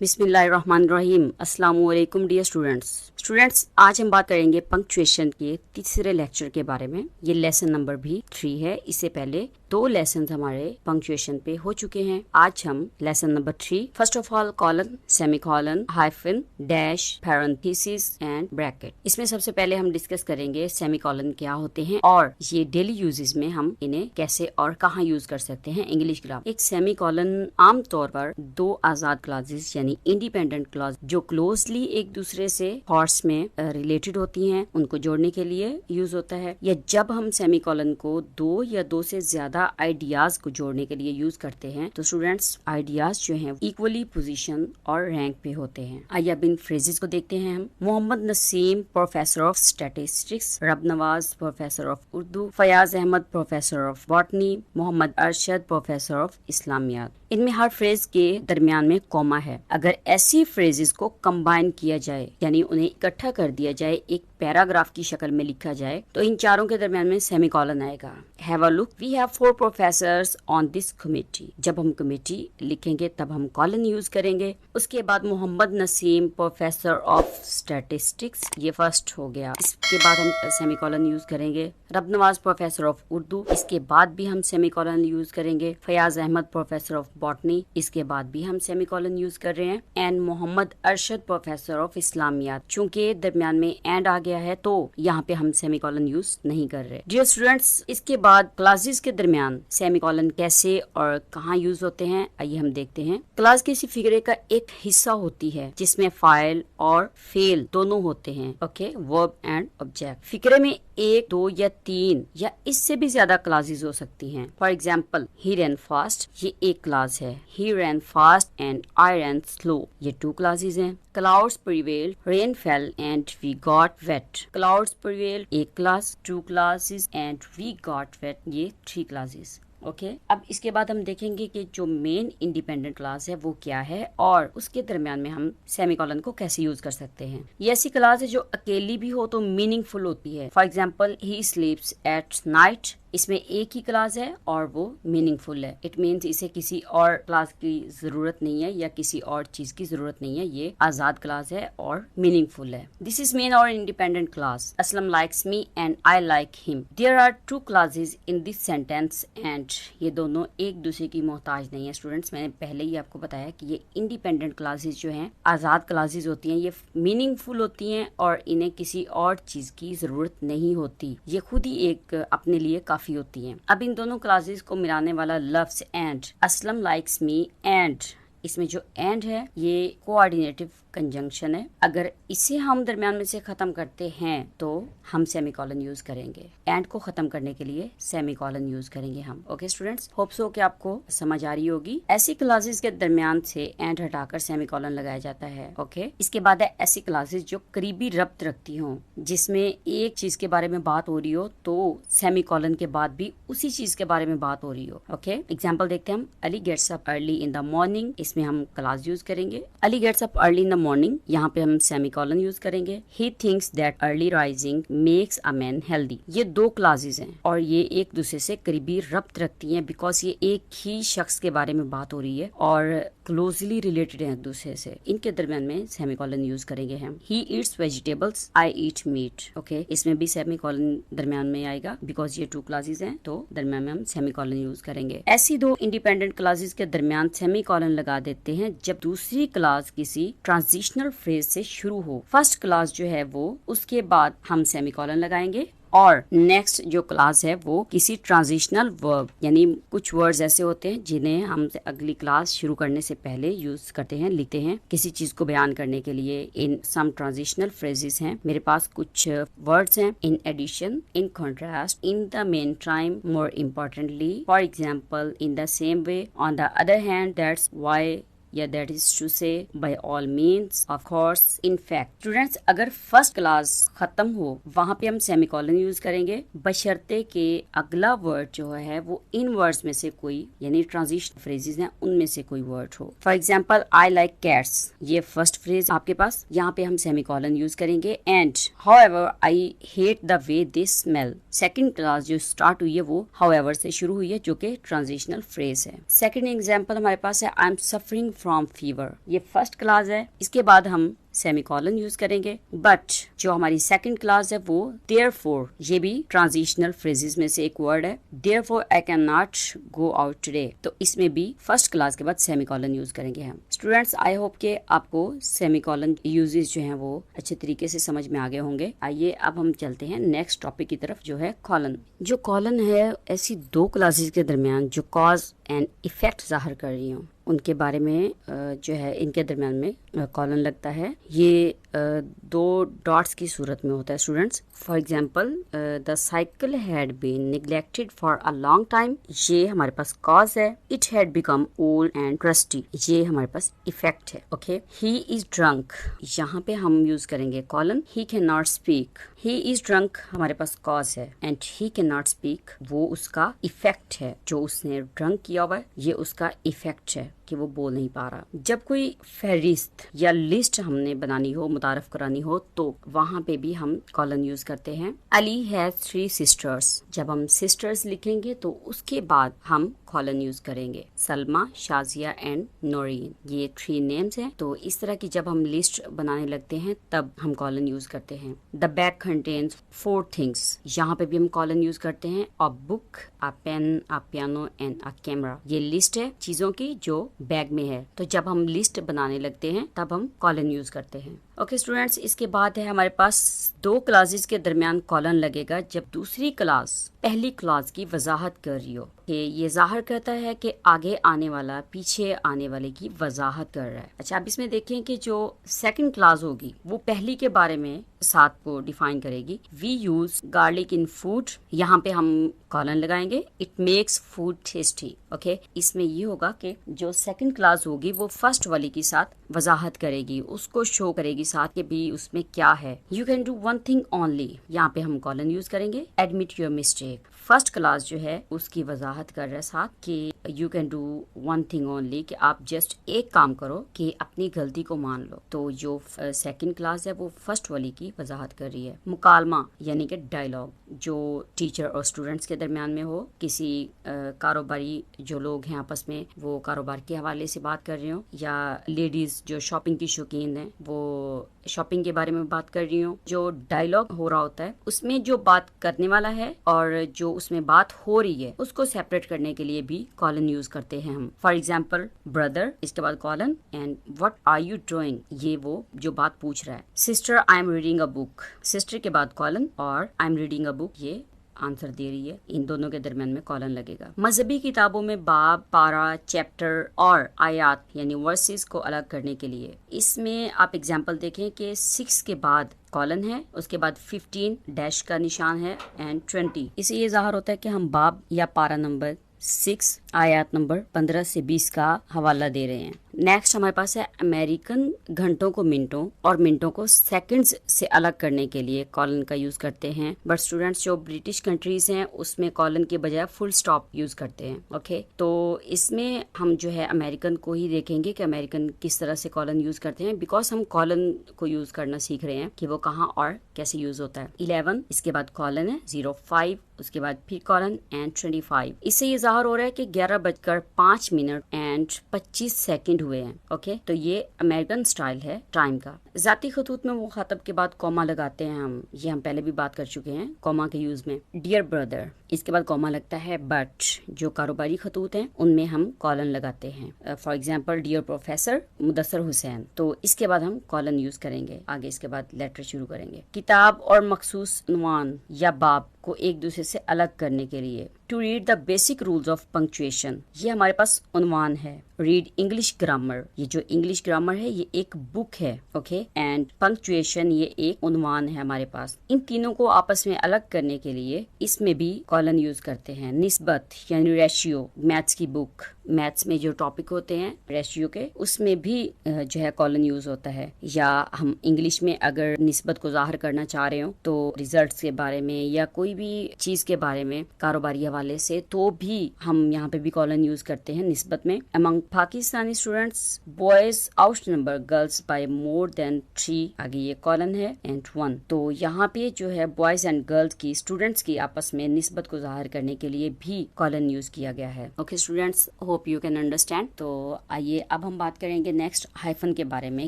बिस्मिल्लाहिर्रहमानिर्रहीम। अस्सलाम वालेकुम डियर स्टूडेंट्स, आज हम बात करेंगे पंक्चुएशन के तीसरे लेक्चर के बारे में। ये लेसन नंबर भी 3 है। इससे पहले 2 लेसन हमारे पंक्चुएशन पे हो चुके हैं। आज हम lesson number 3 first of all colon, semicolon, hyphen, dash, parenthesis and bracket. इसमें सबसे पहले हम डिस्कस करेंगे सेमीकॉलन क्या होते हैं और ये डेली यूजेस में हम इन्हें कैसे और कहाँ यूज कर सकते हैं इंग्लिश ग्रामर। एक सेमीकॉलन आमतौर पर 2 आजाद क्लॉजेस यानी इंडिपेंडेंट क्लॉज जो क्लोजली एक दूसरे से हॉर्स में रिलेटेड होती हैं उनको जोड़ने के लिए यूज होता है, या जब हम सेमीकॉलन को 2 या 2 से ज्यादा आइडियाज को जोड़ने के लिए यूज करते हैं तो स्टूडेंट्स आइडियाज जो हैं इक्वली पोजीशन और रैंक पे होते हैं। आइए अब इन फ्रेजेस को देखते हैं हम। Mohammad Naseem professor of statistics, Rab Nawaz professor of Urdu, Fayyaz Ahmed professor of botany, Mohammad Arshad professor of Islamiyat. इनमें हर फ्रेज के दरमियान में कॉमा है। अगर ऐसी फ्रेजेस को कंबाइन किया जाए यानी उन्हें इकट्ठा कर दिया जाए, एक पैराग्राफ की शक्ल में लिखा जाए तो इन चारों के दरमियान में सेमीकॉलन आएगा। Have a look, we have 4 professors on this committee. जब हम कमेटी लिखेंगे तब हम कॉलन यूज करेंगे। उसके बाद Mohammad Naseem professor of statistics, ये फर्स्ट हो गया। इसके बाद हम सेमीकॉलन यूज करेंगे। रब नवाज प्रोफेसर ऑफ उर्दू, इसके बाद भी हम सेमीकॉलन यूज करेंगे। Fayaz Ahmed professor of botany, इसके बाद भी हम सेमीकॉलन यूज कर रहे हैं। And Mohammad Arshad professor of Islamiyat, चूंकि दरमियान में एंड आ गया है तो यहाँ पे हम सेमीकॉलन यूज नहीं कर रहे। डियर स्टूडेंट्स, इसके बाद क्लासेस के दरमियान सेमीकॉलन कैसे और कहाँ यूज होते हैं आइए हम देखते हैं। क्लास किसी फिगरे का एक हिस्सा होती है जिसमें फाइल और फेल दोनों होते हैं। Okay, verb and object. Figure में 1, 2 या 3 या इससे भी ज्यादा क्लासेस हो सकती हैं। For example, he ran fast, ये एक क्लास है। He ran fast and I ran slow, ये 2 क्लासेस हैं। Clouds prevailed, rain fell and we got wet. Clouds prevailed, एक class, 2 classes and we got wet, ये 3 classes. ओके अब इसके बाद हम देखेंगे कि जो मेन इंडिपेंडेंट क्लास है वो क्या है और उसके दरमियान में हम सेमीकॉलन को कैसे यूज कर सकते हैं। ये ऐसी क्लास है जो अकेली भी हो तो मीनिंगफुल होती है। For example, he स्लीप्स at night, इसमें एक ही क्लास है और वो मीनिंगफुल है। इट मीन्स इसे किसी और क्लास की जरूरत नहीं है या किसी और चीज की जरूरत नहीं है। ये आजाद क्लास है और मीनिंगफुल है। दिस इज मेन और independent clause. Aslam likes me and I like him. There are 2 clauses in this sentence and ये दोनों एक दूसरे की मोहताज नहीं है। स्टूडेंट्स, मैंने पहले ही आपको बताया कि ये इंडिपेंडेंट क्लासेस जो हैं आजाद क्लासेस होती हैं, ये मीनिंगफुल होती हैं और इन्हें किसी और चीज की जरूरत नहीं होती। ये खुद ही एक अपने लिए काफी होती हैं। अब इन दोनों क्लासेस को मिलाने वाला लफ्ज and, Aslam likes me and, इसमें जो एंड है ये कोऑर्डिनेटिव कंजंक्शन है। अगर इसे हम दरमियान में से खत्म करते हैं तो हम सेमीकॉलन यूज करेंगे। एंड को खत्म करने के लिए सेमीकॉलन यूज करेंगे हम। ओके स्टूडेंट्स, होप सो कि आपको समझ आ रही होगी। ऐसी क्लासेस के दरमियान से एंड हटाकर सेमीकॉलन लगाया जाता है। ओके, इसके बाद है ऐसी क्लासेस जो करीबी रब्त रखती हों, जिसमें एक चीज के बारे में बात हो रही हो तो सेमीकॉलन के बाद भी उसी चीज के बारे में बात हो रही हो। ओके, एग्जाम्पल देखते हैं हम। Ali gets up early in the morning, इसमें हम क्लास यूज करेंगे। Ali gets up early in the morning, यहाँ पे हम सेमीकॉलन यूज करेंगे। He thinks that early rising makes a man healthy, ये 2 क्लासेस हैं और ये एक दूसरे से करीबी रब्त रखती हैं बिकॉज ये एक ही शख्स के बारे में बात हो रही है और क्लोजली रिलेटेड है एक दूसरे से। इनके दरमियान में सेमीकॉलन यूज करेंगे हम। He eats vegetables, I eat meat. Okay, इसमें भी सेमीकॉलन दरमियान में आएगा बिकॉज ये 2 क्लासेस हैं तो दरमियान में हम सेमीकॉलन यूज करेंगे। ऐसी 2 इंडिपेंडेंट क्लासेस के दरमियान सेमीकॉलन लगा देते हैं जब दूसरी क्लास किसी ट्रांजिशनल फ्रेज से शुरू हो। फर्स्ट क्लास जो है वो उसके बाद हम सेमीकॉलन लगाएंगे और नेक्स्ट जो क्लास है वो किसी ट्रांजिशनल वर्ब, यानी कुछ वर्ड्स ऐसे होते हैं जिन्हें हम अगली क्लास शुरू करने से पहले यूज करते हैं, लिखते हैं किसी चीज को बयान करने के लिए। इन सम ट्रांजिशनल फ्रेजेस हैं, मेरे पास कुछ वर्ड्स हैं। In addition, in contrast, in the meantime, more importantly, for example, in the same way, on the other hand, that's why, या that is to say, by all means, of course, in fact. Students, अगर first class खत्म हो वहाँ पे हम semicolon use करेंगे बशर्ते के अगला वर्ड जो है वो इन वर्ड्स में से कोई, यानी ट्रांजिशन फ्रेजेस हैं उनमें से कोई वर्ड हो। For example, I like cats, ये फर्स्ट फ्रेज आपके पास, यहाँ पे हम सेमीकॉलन यूज करेंगे। And however I hate the way they smell, second class जो स्टार्ट हुई है वो हाउएवर से शुरू हुई है जो कि ट्रांजिशनल फ्रेज है। सेकंड एग्जाम्पल हमारे पास है, I am suffering from fever, ये फर्स्ट क्लास है। इसके बाद हम सेमीकोलन यूज करेंगे। बट जो हमारी सेकंड क्लास है वो therefore, ये भी ट्रांजिशनल फ्रेजेस में से एक वर्ड है। therefore I cannot go out today, तो इसमें भी फर्स्ट क्लास के बाद सेमीकोलन यूज करेंगे हम। स्टूडेंट्स, आई होप के आपको सेमीकोलन यूजेस जो हैं वो अच्छे तरीके से समझ में आ गए होंगे। आइए अब हम चलते हैं नेक्स्ट टॉपिक की तरफ, जो है कॉलन। जो कॉलन है ऐसी दो क्लासेस के दरमियान जो कॉज एंड इफेक्ट जाहिर कर रही हूँ, उनके बारे में जो है इनके दरमियान में कॉलन लगता है। ये दो डॉट्स की सूरत में होता है students. For example, the cycle had been neglected for a long time, ये हमारे पास कॉज है। It had become old and crusty, ये हमारे पास इफेक्ट है। ओके, ही इज ड्रंक, यहाँ पे हम यूज करेंगे colon. He can not speak, he is drunk हमारे पास कॉज है, and he can not speak वो उसका इफेक्ट है। जो उसने ड्रंक किया हुआ है ये उसका इफेक्ट है कि वो बोल नहीं पा रहा। जब कोई फहरिस्त या लिस्ट हमने बनानी हो, मुतारफ करानी हो, तो वहाँ पे भी हम कॉलन यूज करते हैं। अली हैज 3 सिस्टर्स, जब हम सिस्टर्स लिखेंगे तो उसके बाद हम कॉलन यूज करेंगे। सलमा, शाजिया एंड नौरीन, ये 3 नेम्स हैं। तो इस तरह की जब हम लिस्ट बनाने लगते हैं तब हम कॉलन यूज करते हैं। द बैग कंटेन्स 4 थिंग्स, यहाँ पे भी हम कॉलन यूज करते हैं। A book, a pen, a piano and a camera, ये लिस्ट है चीजों की जो बैग में है। तो जब हम लिस्ट बनाने लगते हैं तब हम कॉलन यूज करते हैं। ओके स्टूडेंट्स, इसके बाद है हमारे पास 2 क्लासेस के दरमियान कॉलन लगेगा जब दूसरी क्लास पहली क्लास की वजाहत कर रही हो। ये जाहिर करता है कि आगे आने वाला पीछे आने वाले की वजाहत कर रहा है। अच्छा, अब इसमें देखें कि जो सेकंड क्लास होगी वो पहली के बारे में साथ को डिफाइन करेगी। We use garlic in food, यहाँ पे हम कॉलन लगाएंगे। It makes food tasty. Okay, इसमें ये होगा कि जो सेकंड क्लास होगी वो फर्स्ट वाली के साथ वजाहत करेगी, उसको शो करेगी साथ के भी उसमें क्या है। You can do one thing only, यहाँ पे हम कॉलन यूज करेंगे। Admit your mistake, first class जो है उसकी वजाहत कर रहा है साथ कि you can do one thing only, कि आप जस्ट एक काम करो कि अपनी गलती को मान लो। तो जो सेकंड क्लास है वो फर्स्ट वाली की वजाहत कर रही है। मुकालमा यानी कि डायलॉग, जो टीचर और स्टूडेंट्स के दरमियान में हो, किसी कारोबारी जो लोग हैं आपस में वो कारोबार के हवाले से बात कर रहे हो, या लेडीज जो शॉपिंग की शौकीन है वो शॉपिंग के बारे में बात कर रही हूँ। जो डायलॉग हो रहा होता है उसमें जो बात करने वाला है और जो उसमें बात हो रही है उसको सेपरेट करने के लिए भी कॉलन यूज करते हैं हम। फॉर एग्जाम्पल, ब्रदर, इसके बाद colon, and what are you doing, ये वो जो बात पूछ रहा है। Sister, I am reading a book, sister के बाद कॉलन, और I am reading a book ये आंसर दे रही है। इन दोनों के दरमियान में कॉलन लगेगा। मजहबी किताबों में बाब, पारा, चैप्टर और आयात यानी वर्सेस को अलग करने के लिए इसमें आप एग्जांपल देखें कि 6 के बाद कॉलन है, उसके बाद 15 डैश का निशान है एंड 20। इससे ये जाहिर होता है कि हम बाब या पारा नंबर 6 आयात नंबर 15 से 20 का हवाला दे रहे हैं। नेक्स्ट हमारे पास है अमेरिकन घंटों को मिनटों और मिनटों को सेकंड्स से अलग करने के लिए कॉलन का यूज करते हैं। बट स्टूडेंट्स, जो ब्रिटिश कंट्रीज हैं उसमें कॉलन के बजाय फुल स्टॉप यूज करते हैं। ओके, तो इसमें हम जो है अमेरिकन को ही देखेंगे कि अमेरिकन किस तरह से कॉलन यूज करते हैं, बिकॉज हम कॉलन को यूज करना सीख रहे हैं कि वो कहाँ और कैसे यूज होता है। 11, इसके बाद कॉलन है। 05, उसके बाद फिर कॉलन एंड 25। इससे ये जाहिर हो रहा है कि 11:05 एंड 25 सेकंड हुए हैं। ओके, तो ये अमेरिकन स्टाइल है टाइम का। जाती खतूत में मुखातब के बाद कॉमा लगाते हैं हम, ये हम पहले भी बात कर चुके हैं कॉमा के यूज में। डियर ब्रदर, इसके बाद कॉमा लगता है। बट जो कारोबारी खतूत हैं उनमें हम कॉलन लगाते हैं। For example, dear professor Mudassar Hussain, तो इसके बाद हम कॉलन यूज करेंगे। आगे इसके बाद लेटर शुरू करेंगे। किताब और मखसूस उन्वान या बाब को एक दूसरे से अलग करने के लिए to read the basic rules of punctuation, ये हमारे पास उन्वान है। रीड इंग्लिश ग्रामर, ये जो इंग्लिश ग्रामर है ये एक बुक है। ओके, एंड पंक्चुएशन ये एक उन्वान है हमारे पास। इन तीनों को आपस में अलग करने के लिए इसमें भी कॉलन यूज करते हैं। निस्बत यानी रेशियो, मैथ्स की बुक, मैथ्स में जो टॉपिक होते हैं रेशियो के, उसमें भी जो है कॉलन यूज होता है। या हम इंग्लिश में अगर निस्बत को जाहिर करना चाह रहे हो तो रिजल्ट्स के बारे में या कोई कोई भी चीज के बारे में कारोबारी हवाले से, तो भी हम यहाँ पे भी कॉलन यूज करते हैं निस्बत में। Among Pakistani students boys outnumber girls by more than 3, आगे ये कॉलन है, एंड 1। तो यहाँ पे जो है बॉयज एंड गर्ल्स की, स्टूडेंट्स की आपस में निस्बत को जाहिर करने के लिए भी कॉलन यूज किया गया है। Okay students, hope you can understand. तो आइए अब हम बात करेंगे नेक्स्ट हाइफन के बारे में,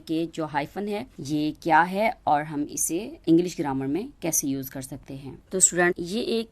कि जो हाइफन है ये क्या है और हम इसे इंग्लिश ग्रामर में कैसे यूज कर सकते हैं। तो स्टूडेंट, ये एक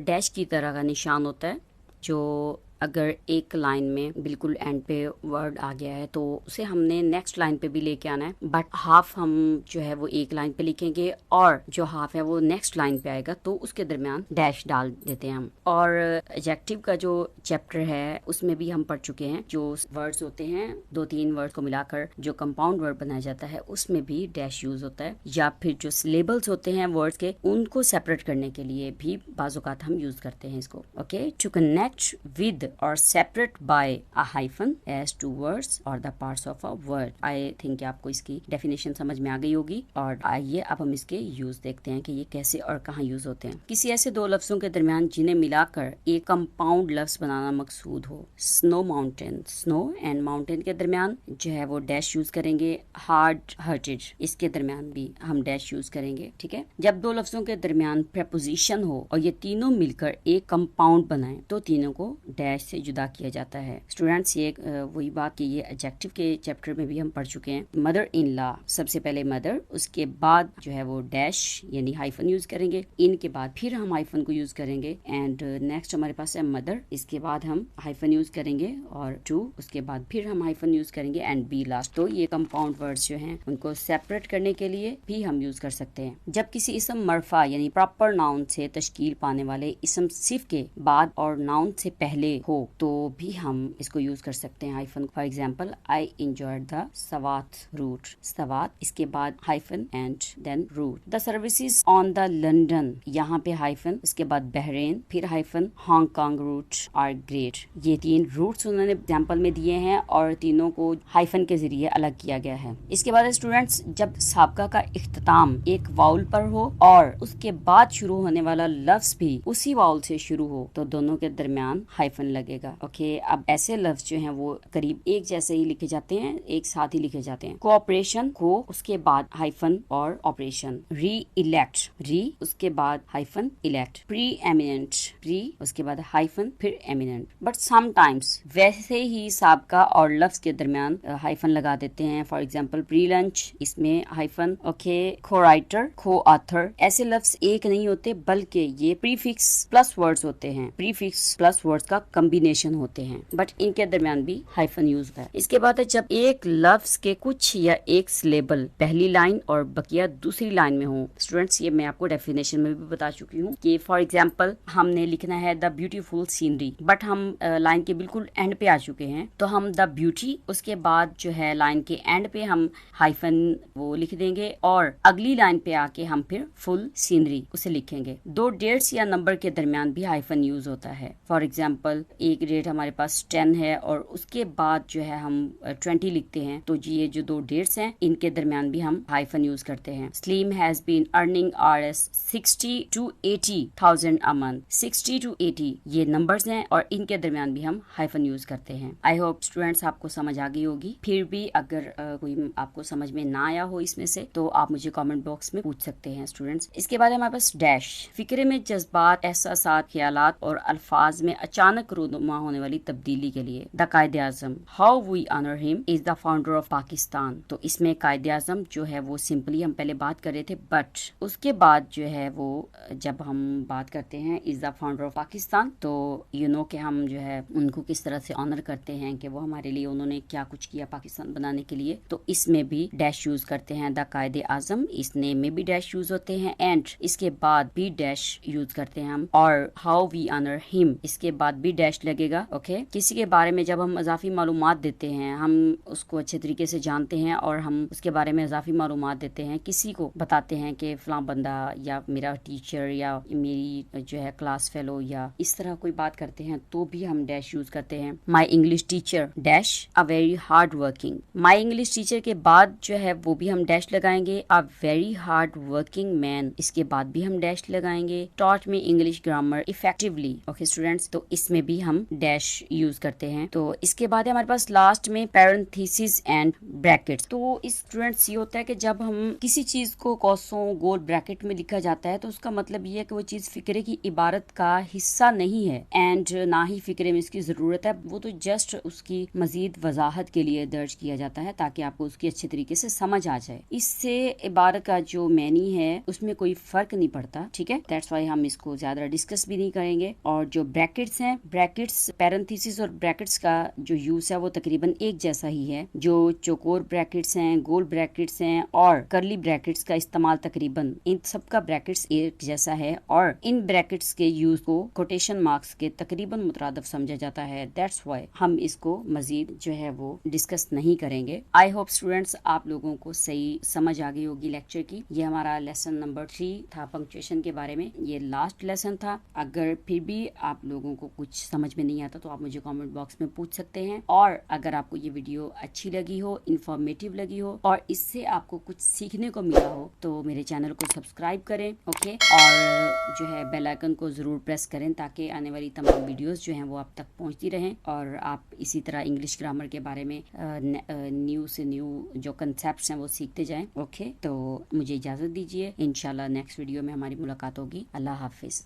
डैश की तरह का निशान होता है, जो अगर एक लाइन में बिल्कुल एंड पे वर्ड आ गया है तो उसे हमने नेक्स्ट लाइन पे भी लेके आना है, बट हाफ हम जो है वो एक लाइन पे लिखेंगे और जो हाफ है वो नेक्स्ट लाइन पे आएगा, तो उसके दरमियान डैश डाल देते हैं हम। और एडजेक्टिव का जो चैप्टर है उसमें भी हम पढ़ चुके हैं, जो वर्ड्स होते हैं 2-3 वर्ड को मिलाकर जो कंपाउंड वर्ड बनाया जाता है उसमें भी डैश यूज होता है, या फिर जो सिलेबल्स होते हैं वर्ड्स के उनको सेपरेट करने के लिए भी बाज़-औक़ात हम यूज करते हैं इसको। Okay, to connect with or separate by a hyphen as two words or the parts of a word। I think आपको इसकी डेफिनेशन समझ में आ गई होगी, और आइए अब हम इसके यूज देखते हैं कि ये कैसे और कहाँ यूज होते हैं। किसी ऐसे दो लफ्जों के दरमियान जिन्हें मिलाकर एक कंपाउंड लफ्ज बनाना मकसूद हो। Snow mountain, snow and mountain के दरमियान जो है वो डैश यूज करेंगे। हार्ड हार्टेड, इसके दरमियान भी हम डैश यूज करेंगे। ठीक है, जब दो लफ्जों के दरमियान प्रेपोजिशन हो और ये तीनों मिलकर एक कंपाउंड बनाएं तो तीनों को डैश से जुदा किया जाता है। स्टूडेंट्स, ये वही बात कि ये एडजेक्टिव के चैप्टर में भी हम पढ़ चुके हैं। मदर इन लॉ, सबसे पहले मदर, उसके बाद जो है वो डैश यानी हाइफन यूज करेंगे, इन के बाद फिर हम हाइफन को यूज करेंगे, एंड नेक्स्ट हमारे पास है मदर, इसके बाद हम हाइफन यूज करेंगे, और टू, उसके बाद फिर हम हाइफन यूज करेंगे, एंड बी लास्ट। तो ये कंपाउंड वर्ड्स जो हैं उनको सेपरेट करने के लिए भी हम यूज कर सकते हैं। जब किसी इसम मरफा यानी प्रॉपर नाउन से तश्कील पाने वाले इसम सिर्फ के बाद और नाउन से पहले हो तो भी हम इसको यूज कर सकते हैं hyphen. For example, I enjoyed the Swat route, Swat, इसके बाद hyphen and then route. The services on the London, यहाँ पे हाइफन, उसके बाद बहरेन, फिर hyphen, Hong Kong route are great. ये 3 रूट्स उन्होंने एग्जाम्पल में दिए हैं और तीनों को हाइफन के जरिए अलग किया गया है। इसके बाद स्टूडेंट्स, जब साबका का इख्तिताम एक वाउल पर हो और उसके बाद शुरू होने वाला लफ्ज भी उसी वाउल से शुरू हो तो दोनों के दरमियान हाइफन लगेगा। ओके, अब ऐसे लफ्ज जो हैं वो करीब एक जैसे ही लिखे जाते हैं, एक साथ ही लिखे जाते हैं। कोऑपरेशन, को, उसके बाद हाइफन और ऑपरेशन। री इलेक्ट, री, उसके बाद hyphen, elect. Pre eminent, pre, उसके बाद हाइफन, फिर एमिनेंट। बट समटाइम्स वैसे ही साबका और लफ्ज के दरमियान हाइफन लगा देते हैं। फॉर एग्जाम्पल, प्री लंच, इसमें हाइफन। ओके, को राइटर, को ऑथर, ऐसे लफ्ज एक नहीं होते बल्कि ये प्रीफिक्स प्लस वर्ड्स होते हैं। प्रीफिक्स प्लस वर्ड्स का कॉम्बिनेशन होते हैं, बट इनके दरमियान भी हाइफन यूज होता है। इसके बाद है जब एक लफ्ज के कुछ या एक सिलेबल पहली लाइन और बकिया दूसरी लाइन में हो। स्टूडेंट्स, ये मैं आपको डेफिनेशन में भी बता चुकी हूँ कि फॉर एग्जाम्पल हमने लिखना है द ब्यूटीफुल सीनरी, बट हम लाइन के बिल्कुल एंड पे आ चुके हैं तो हम द ब्यूटी, उसके बाद जो है लाइन के एंड पे हम हाइफन वो लिख देंगे और अगली लाइन पे आके हम फिर फुल सीनरी उसे लिखेंगे। 2 डेट्स या नंबर के दरमियान भी हाइफन यूज होता है। फॉर एग्जाम्पल, एक डेट हमारे पास 10 है और उसके बाद जो है हम 20 लिखते हैं, तो ये जो 2 डेट्स हैं इनके दरमियान भी हम हाइफन यूज करते हैं। Saleem has been earning RS 60 to 80,000 a month। 60 to 80 ये नंबर्स हैं और इनके दरमियान भी हम हाइफन यूज करते हैं। आई होप स्टूडेंट्स आपको समझ आ गई होगी। फिर भी अगर कोई आपको समझ में ना आया हो इसमें से तो आप मुझे कमेंट बॉक्स में पूछ सकते हैं स्टूडेंट्स। इसके बाद हमारे पास डैश, फिक्रे में जज्बात, एहसासात, ख्यालात और अल्फाज में अचानक रूनुमा होने वाली तब्दीली के लिए। The Quaid-e Azam, how we honour him is the founder of Pakistan. तो इसमें कायदे आजम जो है वो सिंपली हम पहले बात कर रहे थे, बट उसके बाद जो है वो जब हम बात करते हैं is the founder of Pakistan तो यू नो कि हम जो है उनको किस तरह से ऑनर करते हैं कि वो हमारे लिए उन्होंने क्या कुछ किया पाकिस्तान बनाने के लिए। तो इसमें भी डैश यूज करते हैं। द कायदे आजम, इस नेम में भी डैश यूज होते हैं एंड इसके बाद भी डैश यूज करते हैं हम। और हाउ वी ऑनर हिम, इसके बाद भी डैश डैश लगेगा। ओके, किसी के बारे में जब हम इजाफी मालूमात देते हैं, हम उसको अच्छे तरीके से जानते हैं और हम उसके बारे में इजाफी मालूमात देते हैं, किसी को बताते हैं कि फलां बंदा या मेरा टीचर या मेरी जो है क्लास फेलो या इस तरह कोई बात करते हैं, तो भी हम डैश यूज करते हैं। My English teacher dash a very hard working. My English teacher के बाद जो है वो भी हम डैश लगाएंगे। A very hard working man, इसके बाद भी हम डैश लगाएंगे। Taught me English grammar effectively. Okay students, तो इसमें भी हम डैश यूज करते हैं। तो इसके बाद है हमारे पास लास्ट में पैरेंथेसिस एंड ब्रैकेट्स। तो इस स्टूडेंट्स ये होता है कि जब हम किसी चीज को कौसों गोल ब्रैकेट में लिखा जाता है तो उसका मतलब ये है कि वो चीज फिक्रे की इबारत का हिस्सा नहीं है एंड ना ही फिक्रे में इसकी जरूरत है, वो तो जस्ट उसकी मजीद वजाहत के लिए दर्ज किया जाता है ताकि आपको उसकी अच्छे तरीके से समझ आ जाए। इससे इबारत का जो मैनी है उसमें कोई फर्क नहीं पड़ता, ठीक है। दैट्स वाई हम इसको ज्यादा डिस्कस भी नहीं करेंगे। और जो ब्रैकेट्स हैं, ब्रैकेट्स, पैरेंथेसिस और ब्रैकेट्स का जो यूज है वो तकरीबन एक जैसा ही है। जो चौकोर ब्रैकेट्स हैं, गोल ब्रैकेट्स हैं और करली ब्रैकेट्स का इस्तेमाल तकरीबन इन सब का ब्रैकेट्स एक जैसा है और इन ब्रैकेट्स के यूज को कोटेशन मार्क्स के तकरीबन मुतरादिफ समझा जाता है। दैट्स वाई हम इसको मजीद जो है वो डिस्कस नहीं करेंगे। आई होप स्टूडेंट्स आप लोगों को सही समझ आ गई होगी लेक्चर की। ये हमारा लेसन नंबर 3 था पंक्चुएशन के बारे में। ये लास्ट लेसन था। अगर फिर भी आप लोगों को कुछ समझ में नहीं आता तो आप मुझे कमेंट बॉक्स में पूछ सकते हैं। और अगर आपको ये वीडियो अच्छी लगी हो, इंफॉर्मेटिव लगी हो और इससे आपको कुछ सीखने को मिला हो तो मेरे चैनल को सब्सक्राइब करें, ओके। और जो है बेल आइकन को जरूर प्रेस करें ताकि आने वाली तमाम वीडियोस जो हैं वो आप तक पहुंचती रहें और आप इसी तरह इंग्लिश ग्रामर के बारे में न्यू से न्यू जो कंसेप्ट्स हैं वो सीखते जाएं, ओके। तो मुझे इजाजत दीजिए, इंशाल्लाह नेक्स्ट वीडियो में हमारी मुलाकात होगी। अल्लाह हाफिज।